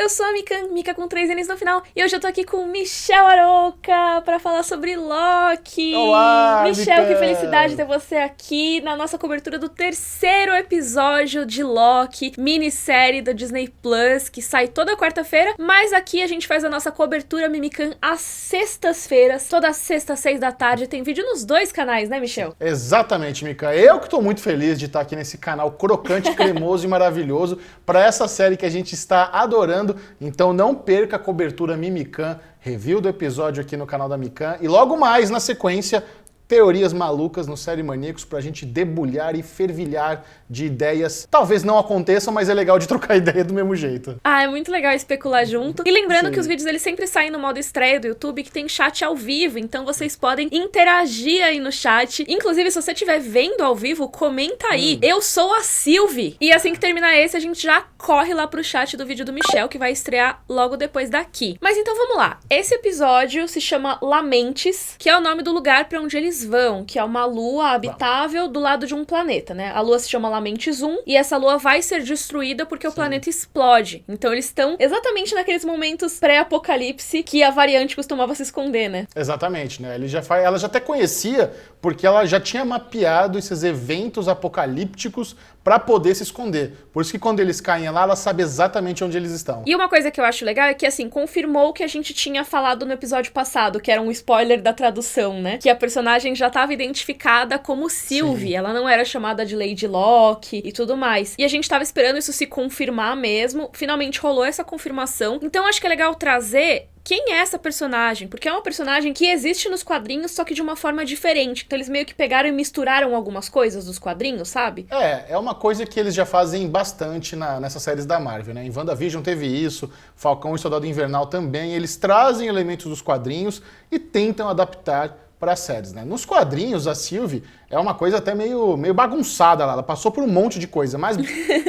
eu sou a Mika com 3 N's no final, e hoje eu tô aqui com o Michel Aroca pra falar sobre Loki. Olá, Michel, Mika! que felicidade ter você aqui na nossa cobertura do 3º episódio de Loki, minissérie da Disney Plus, que sai toda quarta-feira, mas aqui a gente faz a nossa cobertura Mimican às sextas-feiras, toda sexta, 6 da tarde, tem vídeo nos 2 canais, né, Michel? Exatamente, Mika. Eu que tô muito feliz de estar aqui nesse canal crocante, cremoso e maravilhoso para essa série que a gente está adorando. Então não perca a cobertura Mimican, review do episódio aqui no canal da Mikan e logo mais, na sequência, teorias malucas no Série Maníacos pra gente debulhar e fervilhar de ideias. Talvez não aconteçam, mas é legal de trocar ideia do mesmo jeito. Ah, é muito legal especular junto. E lembrando Sim. que os vídeos eles sempre saem no modo estreia do YouTube, que tem chat ao vivo, então vocês podem interagir aí no chat. Inclusive, se você estiver vendo ao vivo, comenta aí. Eu sou a Sylvie. E assim que terminar esse, a gente já corre lá pro chat do vídeo do Michel, que vai estrear logo depois daqui. Mas então vamos lá. Esse episódio se chama Lamentes, que é o nome do lugar pra onde eles vão, que é uma lua habitável do lado de um planeta, né? A lua se chama Lamentes 1 e essa lua vai ser destruída porque o planeta explode. Então eles estão exatamente naqueles momentos pré-apocalipse que a variante costumava se esconder, né? Exatamente, né? Ela já até conhecia, porque ela já tinha mapeado esses eventos apocalípticos para poder se esconder. Por isso que quando eles caem lá, ela sabe exatamente onde eles estão. E uma coisa que eu acho legal é que, assim, confirmou o que a gente tinha falado no episódio passado, que era um spoiler da tradução, né? Que a personagem já estava identificada como Sylvie. Sim. Ela não era chamada de Lady Locke e tudo mais. E a gente tava esperando isso se confirmar mesmo. Finalmente rolou essa confirmação. Então acho que é legal trazer quem é essa personagem? Porque é uma personagem que existe nos quadrinhos, só que de uma forma diferente. Então eles meio que pegaram e misturaram algumas coisas dos quadrinhos, sabe? É uma coisa que eles já fazem bastante nessas séries da Marvel, né? Em WandaVision teve isso, Falcão e Soldado Invernal também. Eles trazem elementos dos quadrinhos e tentam adaptar para as séries, né? Nos quadrinhos, a Sylvie é uma coisa até meio bagunçada lá. Ela passou por um monte de coisa, mas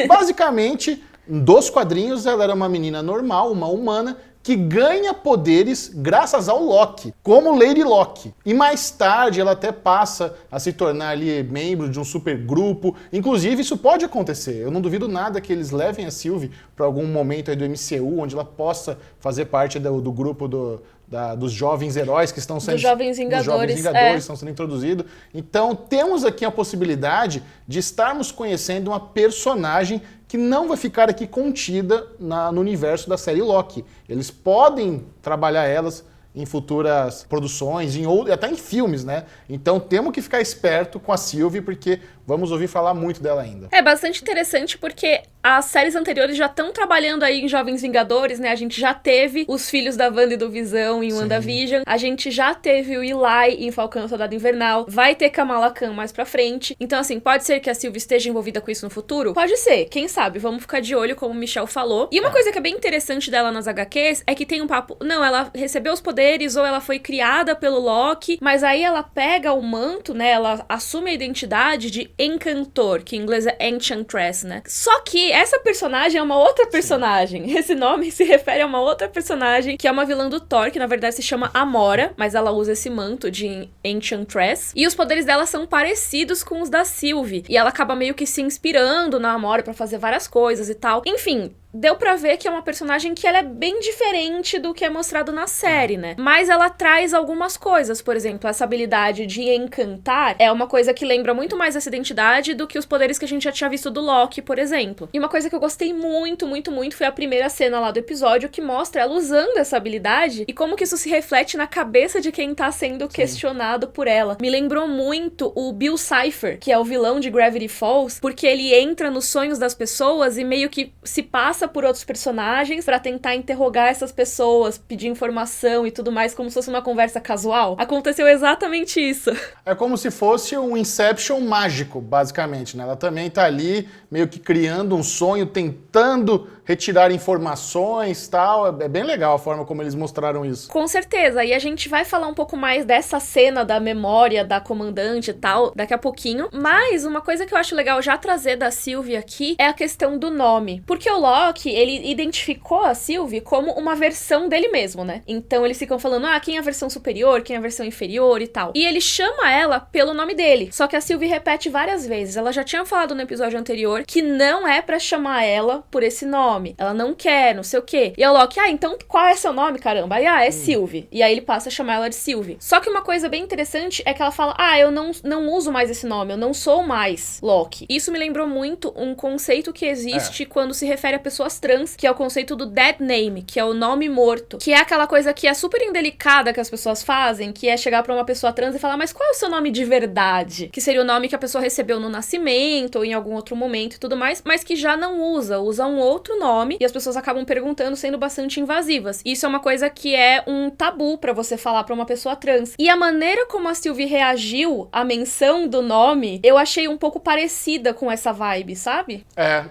basicamente, dos quadrinhos, ela era uma menina normal, uma humana, que ganha poderes graças ao Loki, como Lady Locke. E mais tarde ela até passa a se tornar ali membro de um supergrupo. Inclusive isso pode acontecer. Eu não duvido nada que eles levem a Sylvie para algum momento aí do MCU, onde ela possa fazer parte do grupo dos jovens heróis que estão sendo... Dos Jovens Vingadores, estão sendo introduzidos. Então temos aqui a possibilidade de estarmos conhecendo uma personagem que não vai ficar aqui contida no universo da série Loki. Eles podem trabalhar elas em futuras produções, até em filmes, né? Então temos que ficar esperto com a Sylvie, porque vamos ouvir falar muito dela ainda. É bastante interessante porque as séries anteriores já estão trabalhando aí em Jovens Vingadores, né? A gente já teve os filhos da Wanda e do Visão em WandaVision. A gente já teve o Eli em Falcão e Soldado Invernal. Vai ter Kamala Khan mais pra frente. Então, assim, pode ser que a Sylvie esteja envolvida com isso no futuro? Pode ser, quem sabe? Vamos ficar de olho, como o Michel falou. E uma coisa que é bem interessante dela nas HQs é que tem um papo... Não, ela recebeu os poderes ou ela foi criada pelo Loki, mas aí ela pega o manto, né? Ela assume a identidade de Encantor, que em inglês é Enchantress, né? Só que essa personagem é uma outra personagem. Sim. Esse nome se refere a uma outra personagem, que é uma vilã do Thor, que na verdade se chama Amora, mas ela usa esse manto de Enchantress. E os poderes dela são parecidos com os da Sylvie. E ela acaba meio que se inspirando na Amora pra fazer várias coisas e tal. Enfim, deu pra ver que é uma personagem que ela é bem diferente do que é mostrado na série, né? Mas ela traz algumas coisas, por exemplo, essa habilidade de encantar é uma coisa que lembra muito mais essa identidade do que os poderes que a gente já tinha visto do Loki, por exemplo. E uma coisa que eu gostei muito, muito, muito foi a primeira cena lá do episódio que mostra ela usando essa habilidade e como que isso se reflete na cabeça de quem tá sendo questionado por ela. Me lembrou muito o Bill Cipher, que é o vilão de Gravity Falls, porque ele entra nos sonhos das pessoas e meio que se passa por outros personagens pra tentar interrogar essas pessoas, pedir informação e tudo mais, como se fosse uma conversa casual. Aconteceu exatamente isso. É como se fosse um Inception mágico, basicamente, né? Ela também tá ali meio que criando um sonho, tentando retirar informações e tal. É bem legal a forma como eles mostraram isso. Com certeza, e a gente vai falar um pouco mais dessa cena da memória da comandante e tal daqui a pouquinho, mas uma coisa que eu acho legal já trazer da Sylvie aqui é a questão do nome, porque o Loki, ele identificou a Sylvie como uma versão dele mesmo, né? Então eles ficam falando, quem é a versão superior, quem é a versão inferior e tal. E ele chama ela pelo nome dele, só que a Sylvie repete várias vezes, ela já tinha falado no episódio anterior que não é pra chamar ela por esse nome. nome. Ela não quer, não sei o quê. E a Loki, então qual é seu nome, caramba? Aí, é Sylvie. E aí ele passa a chamar ela de Sylvie. Só que uma coisa bem interessante é que ela fala, eu não uso mais esse nome, eu não sou mais Loki. Isso me lembrou muito um conceito que existe quando se refere a pessoas trans, que é o conceito do dead name, que é o nome morto. Que é aquela coisa que é super indelicada que as pessoas fazem, que é chegar pra uma pessoa trans e falar, mas qual é o seu nome de verdade? Que seria o nome que a pessoa recebeu no nascimento ou em algum outro momento e tudo mais, mas que já não usa um outro nome e as pessoas acabam perguntando, sendo bastante invasivas. Isso é uma coisa que é um tabu pra você falar pra uma pessoa trans. E a maneira como a Sylvie reagiu à menção do nome, eu achei um pouco parecida com essa vibe, sabe?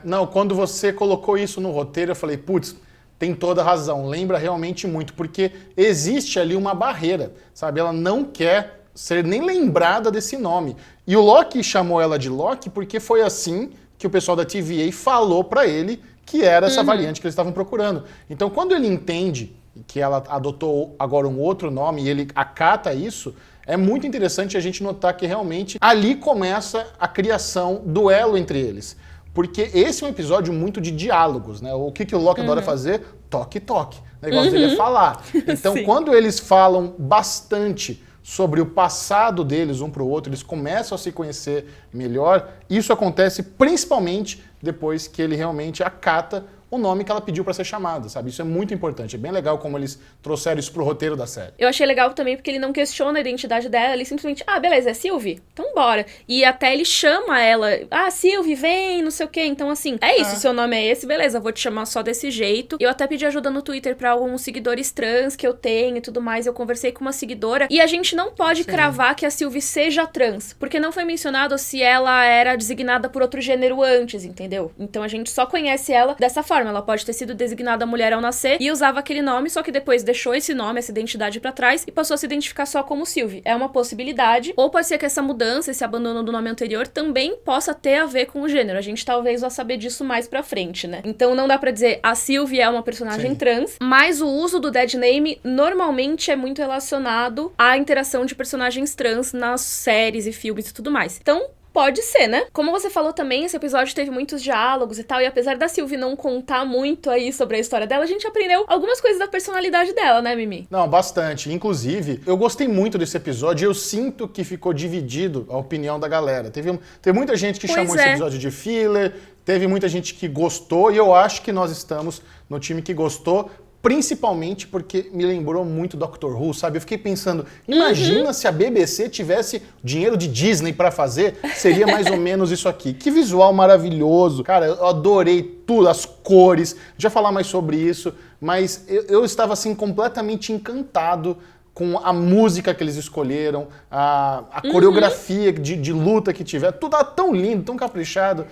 Não, quando você colocou isso no roteiro, eu falei, putz, tem toda a razão, lembra realmente muito, porque existe ali uma barreira, sabe? Ela não quer ser nem lembrada desse nome. E o Loki chamou ela de Loki porque foi assim que o pessoal da TVA falou pra ele que era essa variante que eles estavam procurando. Então, quando ele entende que ela adotou agora um outro nome e ele acata isso, é muito interessante a gente notar que realmente ali começa a criação do elo entre eles. Porque esse é um episódio muito de diálogos, né? O que o Loki adora fazer? Toque-toque. O negócio dele é falar. Então, quando eles falam bastante sobre o passado deles um para o outro, eles começam a se conhecer melhor, isso acontece principalmente depois que ele realmente acata o nome que ela pediu pra ser chamada, sabe? Isso é muito importante. É bem legal como eles trouxeram isso pro roteiro da série. Eu achei legal também porque ele não questiona a identidade dela, ele simplesmente, beleza, é Sylvie? Então bora. E até ele chama ela, Sylvie, vem, não sei o quê. Então assim, é isso, seu nome é esse, beleza, vou te chamar só desse jeito. Eu até pedi ajuda no Twitter pra alguns seguidores trans que eu tenho e tudo mais, eu conversei com uma seguidora, e a gente não pode cravar que a Sylvie seja trans, porque não foi mencionado se ela era designada por outro gênero antes, entendeu? Então a gente só conhece ela dessa forma. Ela pode ter sido designada mulher ao nascer e usava aquele nome, só que depois deixou esse nome, essa identidade pra trás e passou a se identificar só como Sylvie. É uma possibilidade. Ou pode ser que essa mudança, esse abandono do nome anterior também possa ter a ver com o gênero. A gente talvez vá saber disso mais pra frente, né? Então não dá pra dizer a Sylvie é uma personagem trans, mas o uso do dead name normalmente é muito relacionado à interação de personagens trans nas séries e filmes e tudo mais. Então, pode ser, né? Como você falou também, esse episódio teve muitos diálogos e tal, e apesar da Sylvie não contar muito aí sobre a história dela, a gente aprendeu algumas coisas da personalidade dela, né, Mimi? Não, bastante. Inclusive, eu gostei muito desse episódio e eu sinto que ficou dividido a opinião da galera. Teve muita gente que chamou esse episódio de filler, teve muita gente que gostou, e eu acho que nós estamos no time que gostou, principalmente porque me lembrou muito Doctor Who, sabe? Eu fiquei pensando, imagina se a BBC tivesse dinheiro de Disney pra fazer, seria mais ou menos isso aqui. Que visual maravilhoso. Cara, eu adorei tudo, as cores. Já falar mais sobre isso, mas eu estava assim completamente encantado com a música que eles escolheram, a coreografia de luta que tiver, tudo tão lindo, tão caprichado.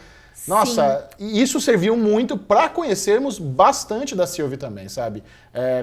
Nossa, e isso serviu muito para conhecermos bastante da Sylvie também, sabe?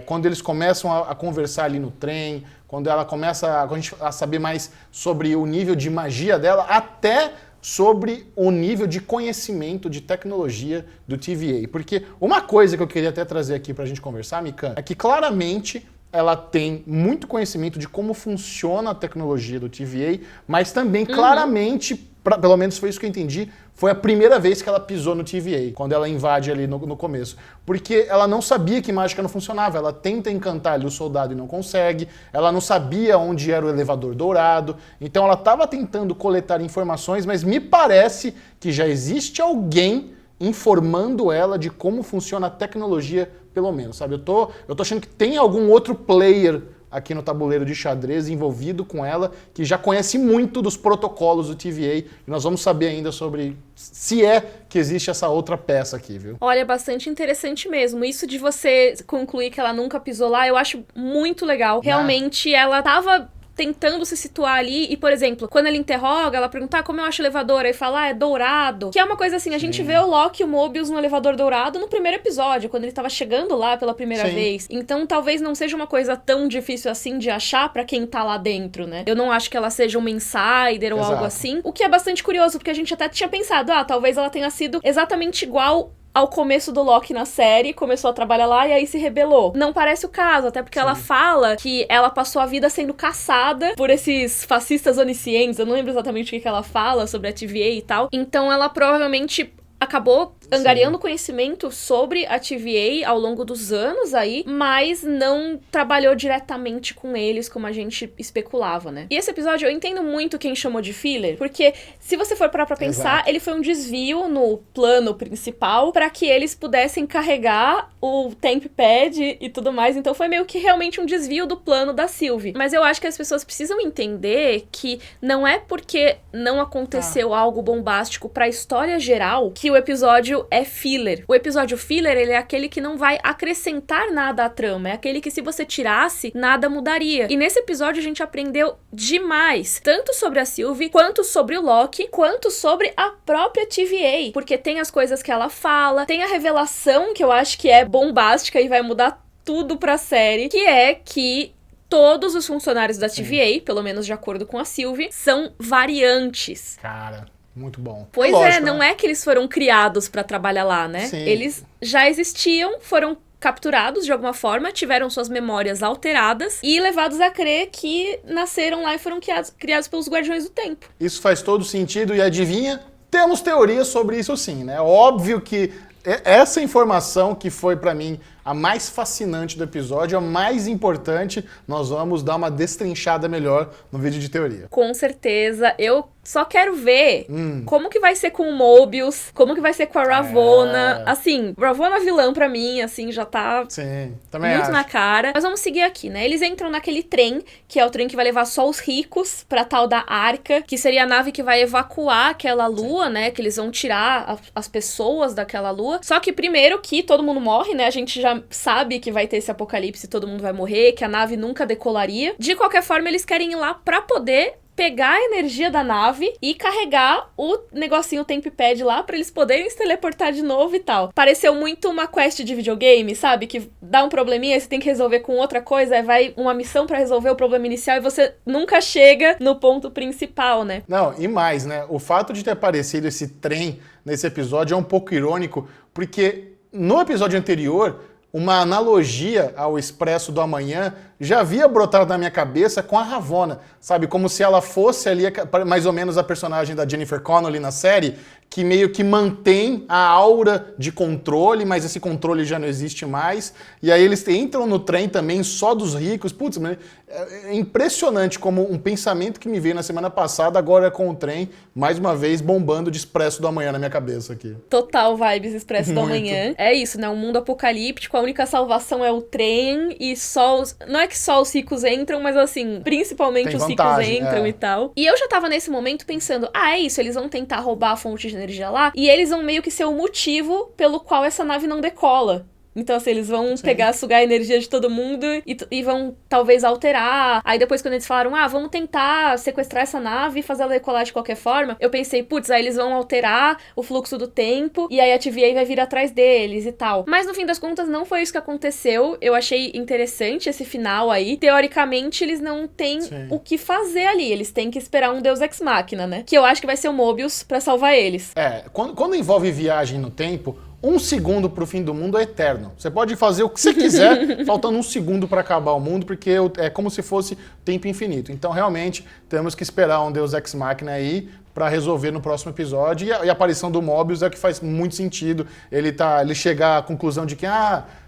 Quando eles começam a conversar ali no trem, quando ela começa a saber mais sobre o nível de magia dela, até sobre o nível de conhecimento, de tecnologia do TVA. Porque uma coisa que eu queria até trazer aqui pra gente conversar, Mikan, é que claramente ela tem muito conhecimento de como funciona a tecnologia do TVA, mas também claramente, pelo menos foi isso que eu entendi, foi a primeira vez que ela pisou no TVA, quando ela invade ali no começo. Porque ela não sabia que mágica não funcionava, ela tenta encantar ali o soldado e não consegue, ela não sabia onde era o elevador dourado, então ela estava tentando coletar informações, mas me parece que já existe alguém informando ela de como funciona a tecnologia, pelo menos, sabe? Eu tô achando que tem algum outro player aqui no tabuleiro de xadrez envolvido com ela, que já conhece muito dos protocolos do TVA, e nós vamos saber ainda sobre se é que existe essa outra peça aqui, viu? Olha, bastante interessante mesmo. Isso de você concluir que ela nunca pisou lá, eu acho muito legal. Realmente, ela tava tentando se situar ali, e por exemplo, quando ele interroga, ela pergunta como eu acho o elevador, aí fala, é dourado, que é uma coisa assim, a gente vê o Loki e o Mobius no elevador dourado no primeiro episódio, quando ele tava chegando lá pela primeira vez, então talvez não seja uma coisa tão difícil assim de achar pra quem tá lá dentro, né? Eu não acho que ela seja uma insider ou algo assim, o que é bastante curioso, porque a gente até tinha pensado, talvez ela tenha sido exatamente igual ao começo do Loki na série, começou a trabalhar lá e aí se rebelou. Não parece o caso, até porque ela fala que ela passou a vida sendo caçada por esses fascistas oniscientes, eu não lembro exatamente o que ela fala sobre a TVA e tal, então ela provavelmente acabou angariando conhecimento sobre a TVA ao longo dos anos aí, mas não trabalhou diretamente com eles como a gente especulava, né? E esse episódio eu entendo muito quem chamou de filler, porque se você for parar pra pensar, Exato. ele foi um desvio no plano principal pra que eles pudessem carregar o temp pad e tudo mais, então foi meio que realmente um desvio do plano da Sylvie. Mas eu acho que as pessoas precisam entender que não é porque não aconteceu algo bombástico pra história geral que o episódio é filler. O episódio filler, ele é aquele que não vai acrescentar nada à trama, é aquele que se você tirasse, nada mudaria. E nesse episódio a gente aprendeu demais, tanto sobre a Sylvie, quanto sobre o Loki, quanto sobre a própria TVA, porque tem as coisas que ela fala, tem a revelação que eu acho que é bombástica e vai mudar tudo pra série, que é que todos os funcionários da TVA, pelo menos de acordo com a Sylvie, são variantes. Cara, muito bom. Pois Lógico, não né? é que eles foram criados pra trabalhar lá, né? Sim. Eles já existiam, foram capturados de alguma forma, tiveram suas memórias alteradas e levados a crer que nasceram lá e foram criados pelos Guardiões do Tempo. Isso faz todo sentido e adivinha? Temos teorias sobre isso sim, né? Óbvio que essa informação que foi pra mim a mais fascinante do episódio, a mais importante, nós vamos dar uma destrinchada melhor no vídeo de teoria. Com certeza. Eu só quero ver como que vai ser com o Mobius, como que vai ser com a Ravonna. Assim, Ravonna vilã pra mim, assim, já tá Sim, também muito acho. na cara. Mas vamos seguir aqui, né? Eles entram naquele trem, que é o trem que vai levar só os ricos pra tal da Arca, que seria a nave que vai evacuar aquela lua, né? Que eles vão tirar as pessoas daquela lua. Só que primeiro que todo mundo morre, né? A gente já sabe que vai ter esse apocalipse, todo mundo vai morrer, que a nave nunca decolaria. De qualquer forma, eles querem ir lá pra poder pegar a energia da nave e carregar o negocinho Temp Pad lá pra eles poderem se teleportar de novo e tal. Pareceu muito uma quest de videogame, sabe? Que dá um probleminha e você tem que resolver com outra coisa, aí vai uma missão pra resolver o problema inicial e você nunca chega no ponto principal, né? Não, e mais, né? O fato de ter aparecido esse trem nesse episódio é um pouco irônico, porque no episódio anterior, uma analogia ao Expresso do Amanhã já havia brotado na minha cabeça com a Ravonna, sabe? Como se ela fosse ali mais ou menos a personagem da Jennifer Connelly na série, que meio que mantém a aura de controle, mas esse controle já não existe mais. E aí eles entram no trem também só dos ricos. Putz, é impressionante como um pensamento que me veio na semana passada, agora é com o trem, mais uma vez, bombando de Expresso do Amanhã na minha cabeça aqui. Total vibes Expresso do Muito. Amanhã. É isso, né? Um mundo apocalíptico, a única salvação é o trem e só os... Não é que só os ricos entram, mas assim, principalmente Tem os vantagem, ricos entram é. e tal. E eu já tava nesse momento pensando, é isso, eles vão tentar roubar a fonte de energia lá e eles vão meio que ser o motivo pelo qual essa nave não decola. Então, assim, eles vão pegar, sugar a energia de todo mundo e vão, talvez, alterar. Aí, depois, quando eles falaram, vamos tentar sequestrar essa nave e fazer ela decolar de qualquer forma, eu pensei, putz, aí eles vão alterar o fluxo do tempo e aí a TVA vai vir atrás deles e tal. Mas, no fim das contas, não foi isso que aconteceu. Eu achei interessante esse final aí. Teoricamente, eles não têm o que fazer ali. Eles têm que esperar um Deus Ex Machina, né? Que eu acho que vai ser o Mobius pra salvar eles. Quando envolve viagem no tempo, 1 segundo pro fim do mundo é eterno. Você pode fazer o que você quiser, faltando 1 segundo para acabar o mundo, porque é como se fosse tempo infinito. Então, realmente, temos que esperar um Deus Ex Machina aí para resolver no próximo episódio. E a aparição do Mobius é que faz muito sentido. Ele chegar à conclusão de que,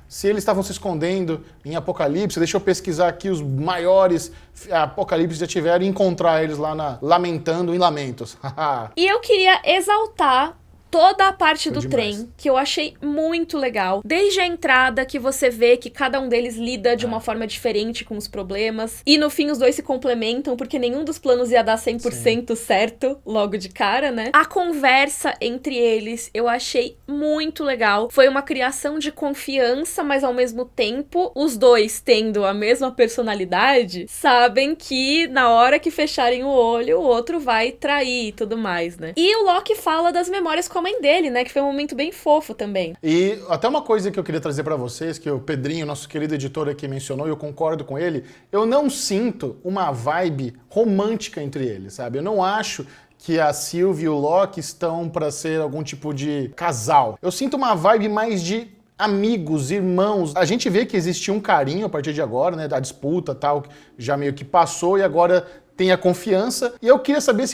se eles estavam se escondendo em Apocalipse, deixa eu pesquisar aqui os maiores Apocalipse que já tiveram e encontrar eles lá lamentando em lamentos. E eu queria exaltar toda a parte do demais. trem, que eu achei muito legal. Desde a entrada, que você vê que cada um deles lida de uma forma diferente com os problemas. E no fim, os dois se complementam, porque nenhum dos planos ia dar 100% certo logo de cara, né? A conversa entre eles, eu achei muito legal. Foi uma criação de confiança, mas ao mesmo tempo, os dois tendo a mesma personalidade, sabem que na hora que fecharem o olho, o outro vai trair e tudo mais, né? E o Loki fala das memórias com a mãe dele, né? Que foi um momento bem fofo também. E até uma coisa que eu queria trazer pra vocês, que o Pedrinho, nosso querido editor aqui, mencionou, e eu concordo com ele, eu não sinto uma vibe romântica entre eles, sabe? Eu não acho que a Sylvie e o Loki estão pra ser algum tipo de casal. Eu sinto uma vibe mais de amigos, irmãos. A gente vê que existe um carinho a partir de agora, né? Da disputa e tal, já meio que passou, e agora tenha confiança. E eu queria saber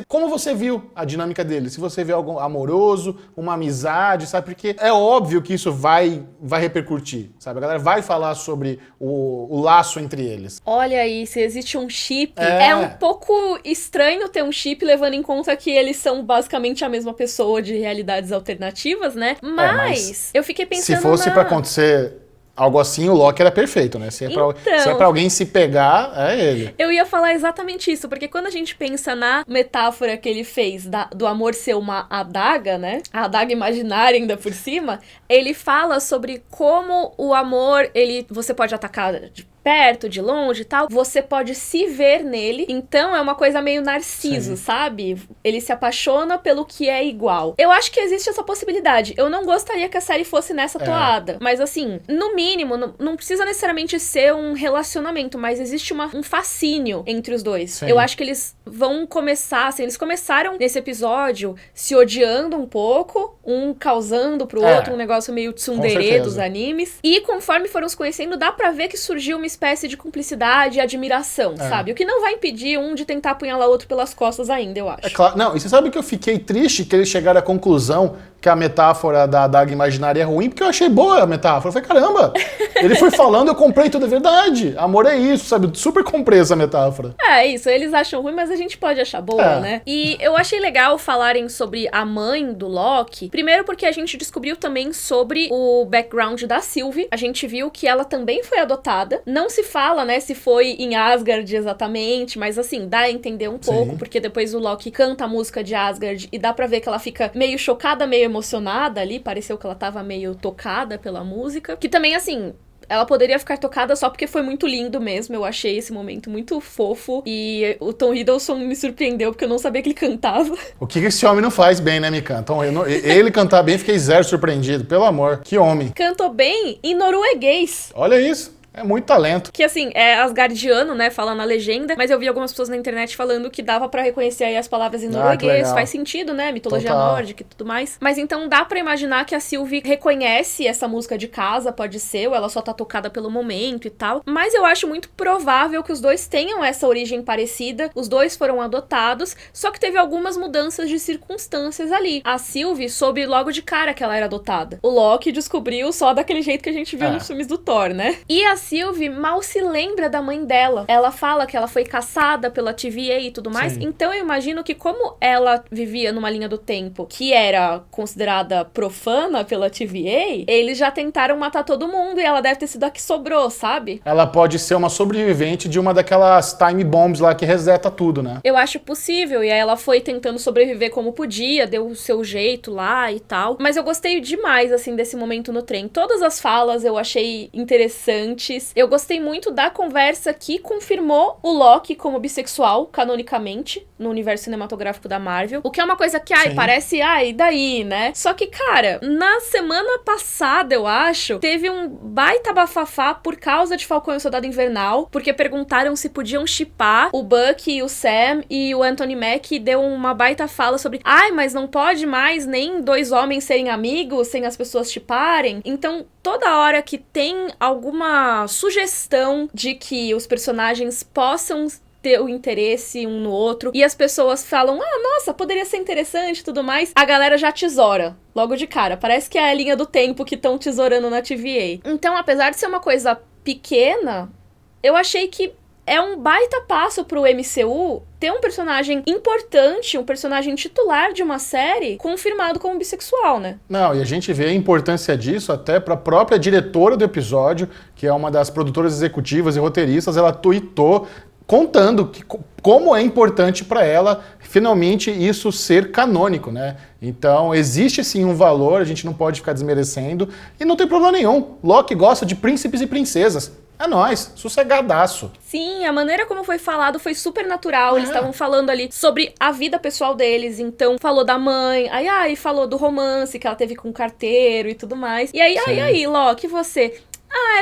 como você viu a dinâmica deles. Se você vê algo amoroso, uma amizade, sabe? Porque é óbvio que isso vai repercutir, sabe? A galera vai falar sobre o laço entre eles. Olha aí, se existe um chip, é um pouco estranho ter um chip, levando em conta que eles são basicamente a mesma pessoa de realidades alternativas, né? Mas eu fiquei pensando se fosse pra acontecer algo assim, o Loki era perfeito, né? Se é pra alguém se pegar, é ele. Eu ia falar exatamente isso, porque quando a gente pensa na metáfora que ele fez do amor ser uma adaga, né? A adaga imaginária ainda por cima, ele fala sobre como o amor, você pode atacar de perto, de longe e tal, você pode se ver nele, então é uma coisa meio Narciso, sabe? Ele se apaixona pelo que é igual. Eu acho que existe essa possibilidade. Eu não gostaria que a série fosse nessa toada, mas assim, no mínimo, não precisa necessariamente ser um relacionamento, mas existe um fascínio entre os dois. Sim. Eu acho que eles vão começar, assim, eles começaram nesse episódio se odiando um pouco, um causando pro outro um negócio meio tsundere dos animes, e conforme foram se conhecendo, dá pra ver que surgiu uma espécie de cumplicidade e admiração, sabe? O que não vai impedir um de tentar apunhalar o outro pelas costas ainda, eu acho. É claro. Não, e você sabe que eu fiquei triste que eles chegaram à conclusão que a metáfora da adaga imaginária é ruim, porque eu achei boa a metáfora. Eu falei, caramba, ele foi falando, eu comprei tudo, é verdade. Amor é isso, sabe? Super comprei essa metáfora. É isso, eles acham ruim, mas a gente pode achar boa, né? E eu achei legal falarem sobre a mãe do Loki, primeiro porque a gente descobriu também sobre o background da Sylvie. A gente viu que ela também foi adotada. Não se fala, né, se foi em Asgard exatamente, mas assim, dá a entender um pouco, porque depois o Loki canta a música de Asgard e dá pra ver que ela fica meio chocada, meio emocionada ali, pareceu que ela tava meio tocada pela música, que também, assim, ela poderia ficar tocada só porque foi muito lindo mesmo. Eu achei esse momento muito fofo. E o Tom Hiddleston me surpreendeu porque eu não sabia que ele cantava. O que esse homem não faz bem, né, Mika? Então, ele cantar bem, fiquei zero surpreendido. Pelo amor, que homem. Cantou bem em norueguês. Olha isso. É muito talento. Que, assim, é asgardiano, né, fala na legenda, mas eu vi algumas pessoas na internet falando que dava pra reconhecer aí as palavras em norueguês. Faz sentido, né, mitologia nórdica e tudo mais. Mas então dá pra imaginar que a Sylvie reconhece essa música de casa, pode ser, ou ela só tá tocada pelo momento e tal. Mas eu acho muito provável que os dois tenham essa origem parecida, os dois foram adotados, só que teve algumas mudanças de circunstâncias ali. A Sylvie soube logo de cara que ela era adotada. O Loki descobriu só daquele jeito que a gente viu nos filmes do Thor, né? E a Sylvie mal se lembra da mãe dela. Ela fala que ela foi caçada pela TVA e tudo mais. Sim. Então eu imagino que como ela vivia numa linha do tempo que era considerada profana pela TVA, eles já tentaram matar todo mundo e ela deve ter sido a que sobrou, sabe? Ela pode ser uma sobrevivente de uma daquelas time bombs lá que reseta tudo, né? Eu acho possível. E aí ela foi tentando sobreviver como podia, deu o seu jeito lá e tal. Mas eu gostei demais, assim, desse momento no trem. Todas as falas eu achei interessantes. Eu gostei muito da conversa que confirmou o Loki como bissexual, canonicamente, no universo cinematográfico da Marvel. O que é uma coisa que, parece, e daí, né? Só que, cara, na semana passada, eu acho, teve um baita bafafá por causa de Falcão e o Soldado Invernal, porque perguntaram se podiam shippar o Bucky, o Sam e o Anthony Mackie, deu uma baita fala sobre, mas não pode mais nem dois homens serem amigos sem as pessoas shipparem. Então, toda hora que tem alguma sugestão de que os personagens possam ter o interesse um no outro, e as pessoas falam, nossa, poderia ser interessante e tudo mais, a galera já tesoura logo de cara. Parece que é a linha do tempo que estão tesourando na TVA. Então, apesar de ser uma coisa pequena, eu achei que é um baita passo pro MCU ter um personagem importante, um personagem titular de uma série confirmado como bissexual, né? Não, e a gente vê a importância disso até pra própria diretora do episódio, que é uma das produtoras executivas e roteiristas, ela tweetou contando como é importante para ela finalmente isso ser canônico, né? Então existe sim um valor, a gente não pode ficar desmerecendo e não tem problema nenhum. Loki gosta de príncipes e princesas. É nóis, sossegadaço. Sim, a maneira como foi falado foi super natural. Eles estavam falando ali sobre a vida pessoal deles. Então, falou da mãe, aí falou do romance que ela teve com o carteiro e tudo mais. E aí, Loki, você...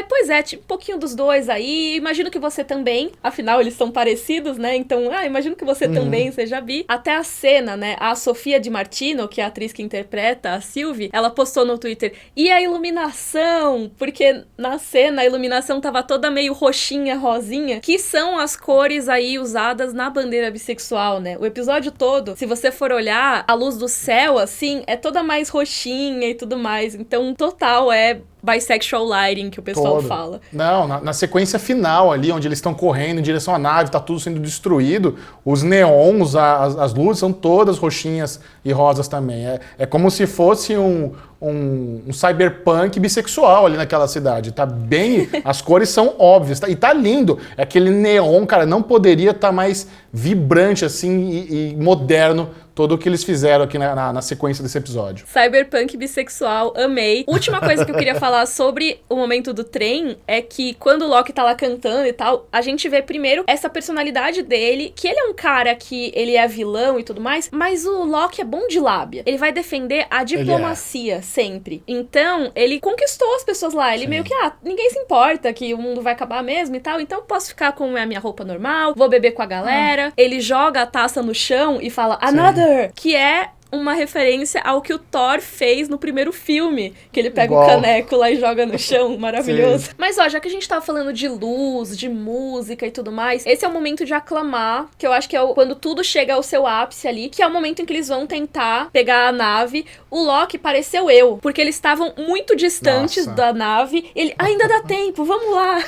Pois é, tipo, um pouquinho dos dois aí. Imagino que você também, afinal eles são parecidos, né? Então, imagino que você também seja bi. Até a cena, né? A Sofia Di Martino, que é a atriz que interpreta a Sylvie, ela postou no Twitter, e a iluminação? Porque na cena a iluminação tava toda meio roxinha, rosinha, que são as cores aí usadas na bandeira bissexual, né? O episódio todo, se você for olhar, a luz do céu, assim, é toda mais roxinha e tudo mais. Então, total, é bisexual lighting que o pessoal fala. Não, na sequência final ali, onde eles estão correndo em direção à nave, tá tudo sendo destruído, os neons, as luzes são todas roxinhas e rosas também. É como se fosse um cyberpunk bissexual ali naquela cidade. Tá bem... As cores são óbvias. E tá lindo. É aquele neon, cara, não poderia estar mais vibrante assim e moderno todo o que eles fizeram aqui na sequência desse episódio. Cyberpunk bissexual, amei. Última coisa que eu queria falar sobre o momento do trem é que quando o Loki tá lá cantando e tal, a gente vê primeiro essa personalidade dele, que ele é um cara que ele é vilão e tudo mais, mas o Loki é bom de lábia. Ele vai defender a diplomacia sempre. Então, ele conquistou as pessoas lá. Ele meio que, ninguém se importa que o mundo vai acabar mesmo e tal, então eu posso ficar com a minha roupa normal, vou beber com a galera. Ele joga a taça no chão e fala, another! Que é uma referência ao que o Thor fez no primeiro filme, que ele pega o caneco lá e joga no chão, maravilhoso. Sim. Mas ó, já que a gente tava falando de luz, de música e tudo mais, esse é o momento de aclamar, que eu acho que é quando tudo chega ao seu ápice ali, que é o momento em que eles vão tentar pegar a nave. O Loki pareceu porque eles estavam muito distantes da nave. Ele, ainda dá tempo, vamos lá!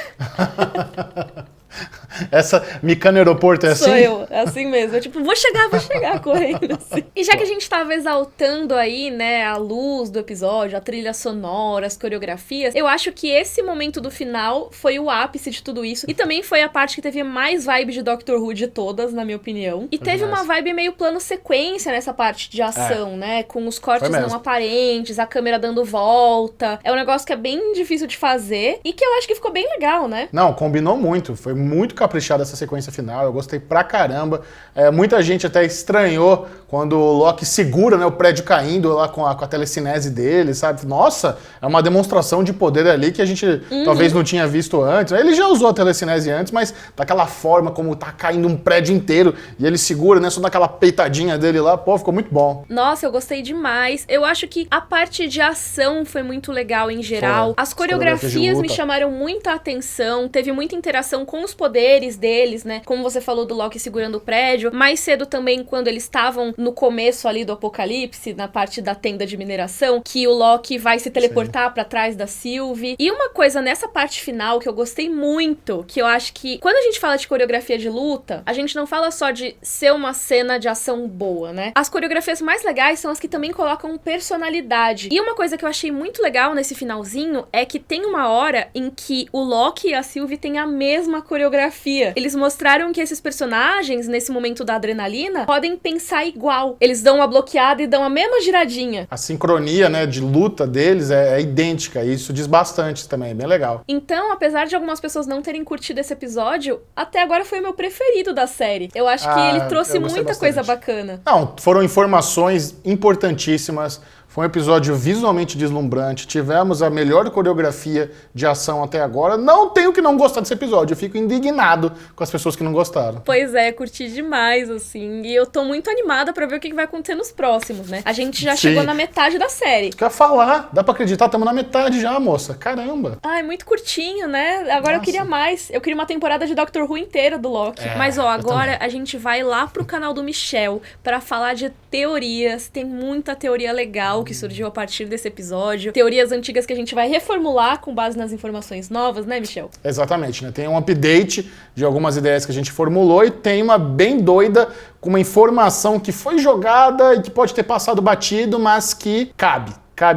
Essa Micano Aeroporto é assim? Sou eu, é assim mesmo. Tipo, vou chegar correndo, assim. E já que a gente tava exaltando aí, né, a luz do episódio, a trilha sonora, as coreografias, eu acho que esse momento do final foi o ápice de tudo isso. E também foi a parte que teve mais vibe de Doctor Who de todas, na minha opinião. E teve uma vibe meio plano sequência nessa parte de ação, né? Com os cortes não aparentes, a câmera dando volta. É um negócio que é bem difícil de fazer e que eu acho que ficou bem legal, né? Não, combinou muito. Foi muito caprichada essa sequência final, eu gostei pra caramba. Muita gente até estranhou quando o Loki segura, né, o prédio caindo lá com a telecinese dele, sabe? Nossa, é uma demonstração de poder ali que a gente talvez não tinha visto antes. Ele já usou a telecinese antes, mas daquela forma como tá caindo um prédio inteiro e ele segura, né, só daquela peitadinha dele lá, pô, ficou muito bom. Nossa, eu gostei demais. Eu acho que a parte de ação foi muito legal em geral. As coreografias me chamaram muita atenção, teve muita interação com os poderes deles, né? Como você falou do Loki segurando o prédio. Mais cedo também, quando eles estavam no começo ali do apocalipse, na parte da tenda de mineração, que o Loki vai se teleportar pra trás da Sylvie. E uma coisa nessa parte final que eu gostei muito, que eu acho que quando a gente fala de coreografia de luta, a gente não fala só de ser uma cena de ação boa, né? As coreografias mais legais são as que também colocam personalidade. E uma coisa que eu achei muito legal nesse finalzinho é que tem uma hora em que o Loki e a Sylvie têm a mesma coreografia. Eles mostraram que esses personagens, nesse momento da adrenalina, podem pensar igual. Eles dão uma bloqueada e dão a mesma giradinha. A sincronia, né, de luta deles é idêntica, e isso diz bastante também, é bem legal. Então, apesar de algumas pessoas não terem curtido esse episódio, até agora foi o meu preferido da série. Eu acho que ele trouxe muita coisa bacana. Não, foram informações importantíssimas. Foi um episódio visualmente deslumbrante, tivemos a melhor coreografia de ação até agora. Não tenho que não gostar desse episódio, eu fico indignado com as pessoas que não gostaram. Pois é, curti demais, assim, e eu tô muito animada pra ver o que vai acontecer nos próximos, né? A gente já chegou na metade da série. Quer falar? Dá pra acreditar, estamos na metade já, moça. Caramba. Ah, é muito curtinho, né? Agora eu queria mais. Eu queria uma temporada de Doctor Who inteira do Loki. Mas, ó, agora a gente vai lá pro canal do Michel pra falar de teorias. Tem muita teoria legal que surgiu a partir desse episódio. Teorias antigas que a gente vai reformular com base nas informações novas, né, Michel? Exatamente, né? Tem um update de algumas ideias que a gente formulou e tem uma bem doida com uma informação que foi jogada e que pode ter passado batido, mas que cabe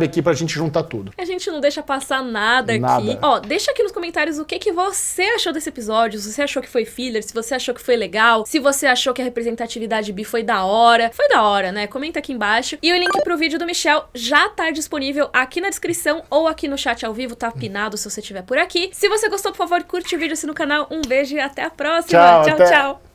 aqui pra gente juntar tudo. A gente não deixa passar nada aqui. Ó, deixa aqui nos comentários o que você achou desse episódio, se você achou que foi filler, se você achou que foi legal, se você achou que a representatividade bi foi da hora. Foi da hora, né? Comenta aqui embaixo. E o link pro vídeo do Michel já tá disponível aqui na descrição ou aqui no chat ao vivo, tá pinado se você estiver por aqui. Se você gostou, por favor, curte o vídeo, assina o canal. Um beijo e até a próxima. Tchau.